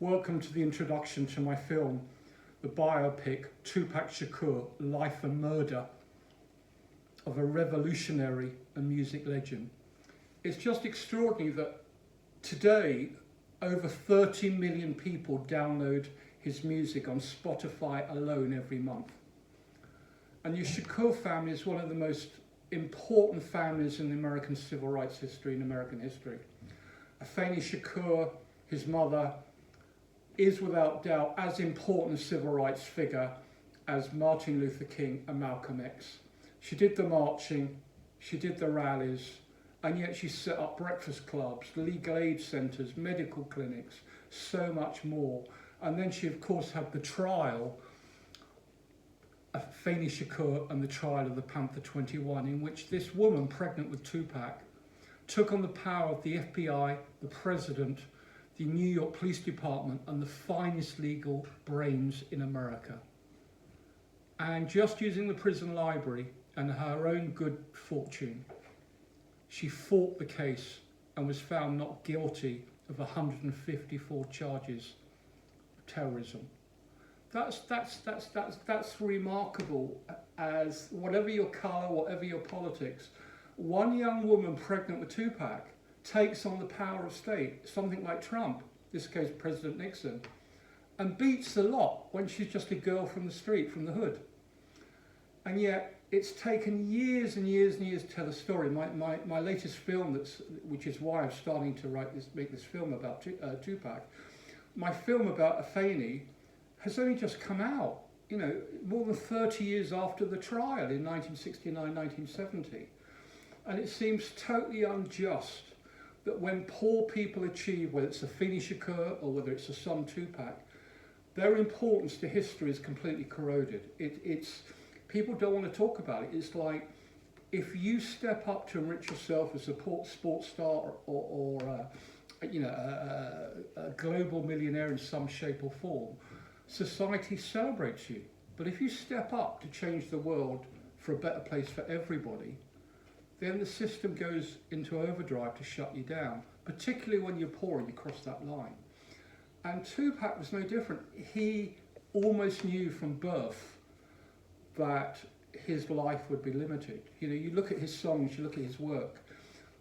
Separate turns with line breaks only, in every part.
Welcome to the introduction to my film, the biopic Tupac Shakur, Life and Murder of a Revolutionary and Music Legend. It's just extraordinary that today over 30 million people download his music on Spotify alone every month. And the Shakur family is one of the most important families in American civil rights history, in American history. Afeni Shakur, his mother, is without doubt as important a civil rights figure as Martin Luther King and Malcolm X. She did the marching, she did the rallies, and yet she set up breakfast clubs, legal aid centres, medical clinics, so much more. And then she of course had the trial, Afeni Shakur, and the trial of the Panther 21, in which this woman, pregnant with Tupac, took on the power of the FBI, the president, the New York Police Department, and the finest legal brains in America. And just using the prison library and her own good fortune, she fought the case and was found not guilty of 154 charges of terrorism. That's remarkable. As whatever your colour, whatever your politics, one young woman pregnant with Tupac takes on the power of state, something like Trump, in this case President Nixon, and beats the lot when she's just a girl from the street, from the hood. And yet it's taken years and years and years to tell the story. My latest film, which is why I'm starting to make this film about Tupac, my film about Afeni has only just come out, more than 30 years after the trial in 1969, 1970. And it seems totally unjust that when poor people achieve, whether it's Afeni Shakur or whether it's a son Tupac, their importance to history is completely corroded. It's people don't want to talk about it. It's like if you step up to enrich yourself as a sports star or a global millionaire in some shape or form, society celebrates you. But if you step up to change the world for a better place for everybody, then the system goes into overdrive to shut you down, particularly when you're poor and you cross that line. And Tupac was no different. He almost knew from birth that his life would be limited. You look at his songs, you look at his work,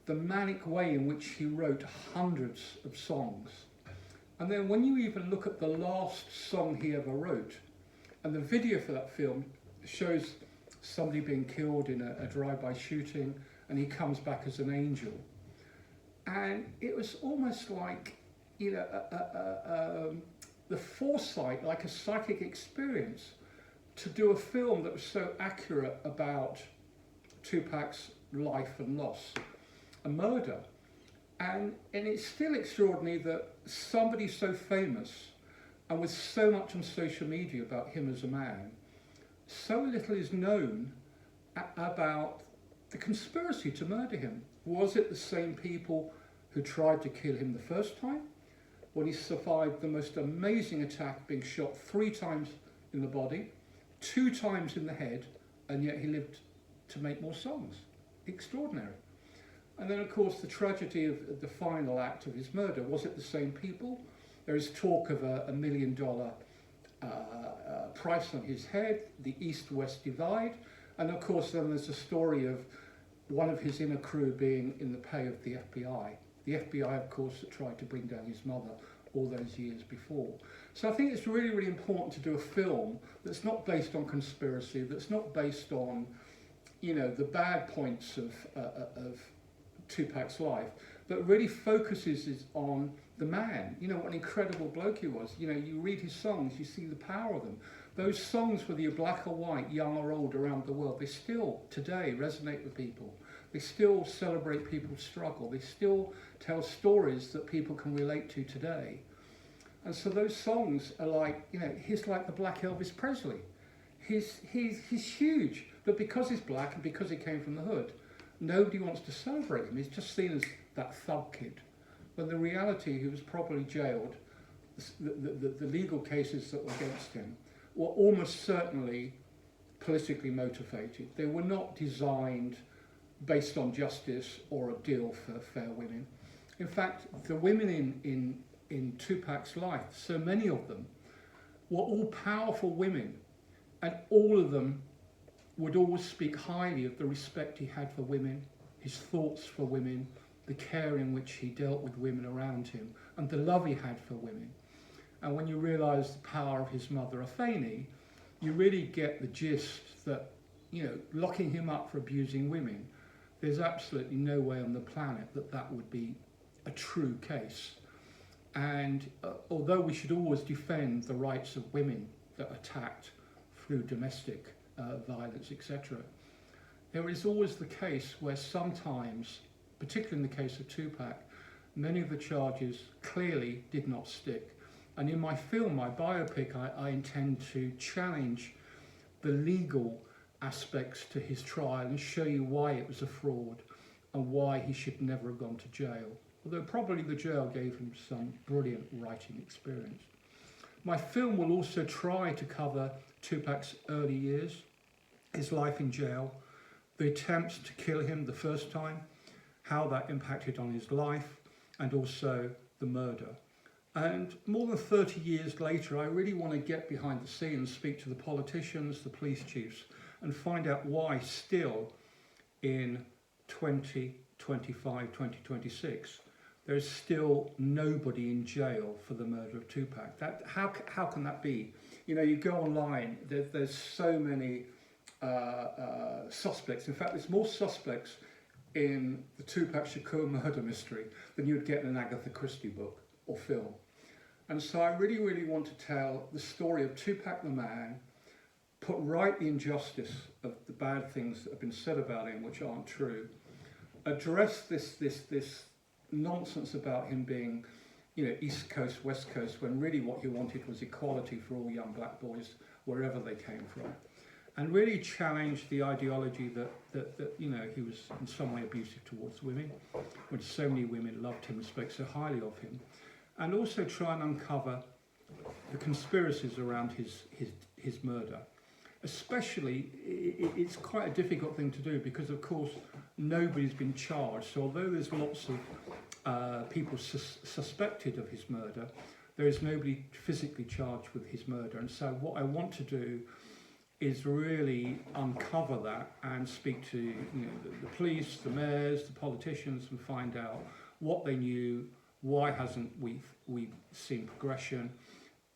the manic way in which he wrote hundreds of songs. And then when you even look at the last song he ever wrote, and the video for that film shows somebody being killed in a drive-by shooting, and he comes back as an angel. And it was almost like, the foresight, like a psychic experience, to do a film that was so accurate about Tupac's life and loss and murder. And it's still extraordinary that somebody so famous and with so much on social media about him as a man, so little is known about the conspiracy to murder him. Was it the same people who tried to kill him the first time, when he survived the most amazing attack, being shot 3 times in the body, 2 times in the head, and yet he lived to make more songs? Extraordinary. And then of course the tragedy of the final act of his murder. Was it the same people? There is talk of a $1 million price on his head, the East-West divide, and of course then there's a story of one of his inner crew being in the pay of the FBI. The FBI, of course, that tried to bring down his mother all those years before. So I think it's really, really important to do a film that's not based on conspiracy, that's not based on, the bad points of Tupac's life, but really focuses on the man. What an incredible bloke he was. You read his songs, you see the power of them. Those songs, whether you're black or white, young or old, around the world, they still today resonate with people. They still celebrate people's struggle. They still tell stories that people can relate to today. And so those songs are like, he's like the black Elvis Presley. He's huge, but because he's black and because he came from the hood, nobody wants to celebrate him. He's just seen as that thug kid. When the reality, he was probably jailed. The legal cases that were against him were almost certainly politically motivated. They were not designed based on justice or a deal for fair women. In fact, the women in in Tupac's life, so many of them, were all powerful women, and all of them would always speak highly of the respect he had for women, his thoughts for women, the care in which he dealt with women around him, and the love he had for women. And when you realise the power of his mother, Afeni, you really get the gist that, you know, locking him up for abusing women, there's absolutely no way on the planet that that would be a true case. And although we should always defend the rights of women that are attacked through domestic violence, etc., there is always the case where sometimes, particularly in the case of Tupac, many of the charges clearly did not stick. And in my film, my biopic, I intend to challenge the legal aspects to his trial and show you why it was a fraud and why he should never have gone to jail. Although probably the jail gave him some brilliant writing experience. My film will also try to cover Tupac's early years, his life in jail, the attempts to kill him the first time, how that impacted on his life, and also the murder. And more than 30 years later, I really want to get behind the scenes, speak to the politicians, the police chiefs, and find out why still in 2025, 2026, there's still nobody in jail for the murder of Tupac. How can that be? You know, you go online, there's so many suspects. In fact, there's more suspects in the Tupac Shakur murder mystery than you would get in an Agatha Christie book or film. And so I really, really want to tell the story of Tupac the man, put right the injustice of the bad things that have been said about him, which aren't true, address this nonsense about him being, you know, East Coast, West Coast, when really what he wanted was equality for all young black boys, wherever they came from. And really challenge the ideology that you know, he was in some way abusive towards women, when so many women loved him and spoke so highly of him. And also try and uncover the conspiracies around his murder. Especially, it's quite a difficult thing to do because, of course, nobody's been charged. So although there's lots of people suspected of his murder, there is nobody physically charged with his murder. And so what I want to do is really uncover that and speak to, you know, the police, the mayors, the politicians, and find out what they knew, why hasn't we seen progression,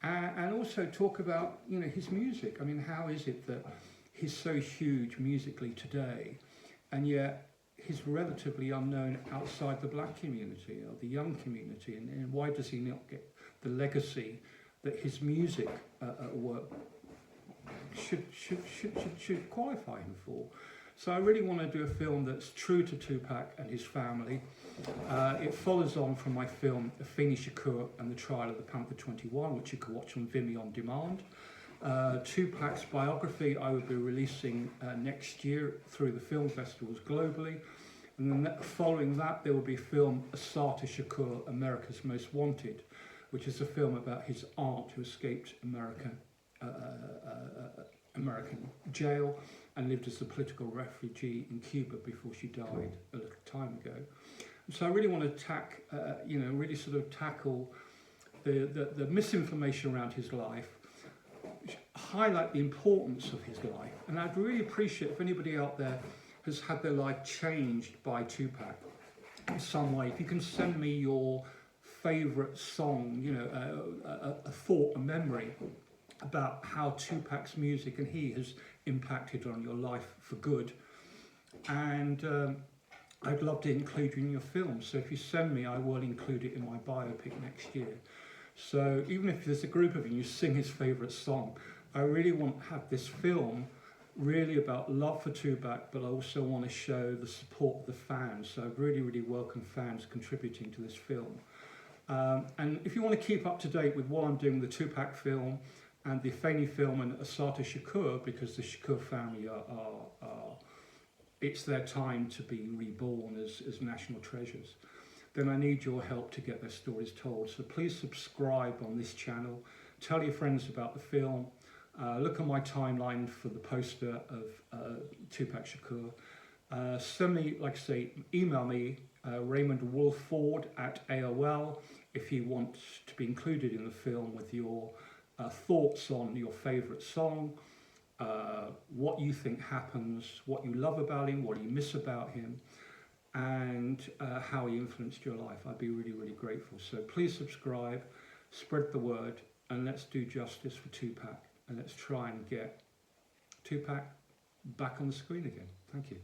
and also talk about, you know, his music. I mean, how is it that he's so huge musically today, and yet he's relatively unknown outside the black community or the young community, and why does he not get the legacy that his music work should qualify him for? So I really want to do a film that's true to Tupac and his family. It follows on from my film Afeni Shakur and the Trial of the Panther 21, which you can watch on Vimeo on demand. Tupac's biography I will be releasing next year through the film festivals globally. And then following that, there will be a film Assata Shakur, America's Most Wanted, which is a film about his aunt who escaped American jail and lived as a political refugee in Cuba before she died a little time ago. And so I really want to really sort of tackle the misinformation around his life, highlight the importance of his life. And I'd really appreciate if anybody out there has had their life changed by Tupac in some way, if you can send me your favourite song, you know, a thought, a memory about how Tupac's music and he has impacted on your life for good. And I'd love to include you in your film. So if you send me, I will include it in my biopic next year. So even if there's a group of you sing his favourite song, I really want to have this film really about love for Tupac, but I also want to show the support of the fans. So I'd really, really welcome fans contributing to this film. And if you want to keep up to date with what I'm doing with the Tupac film and the Afeni film and Assata Shakur, because the Shakur family it's their time to be reborn as national treasures, then I need your help to get their stories told. So please subscribe on this channel, tell your friends about the film, look on my timeline for the poster of Tupac Shakur. Send me, like I say, email me Raymond Wolford at AOL if you want to be included in the film with your thoughts on your favourite song, what you think happens, what you love about him, what you miss about him, and how he influenced your life. I'd be really, really grateful. So please subscribe, spread the word, and let's do justice for Tupac, and let's try and get Tupac back on the screen again. Thank you.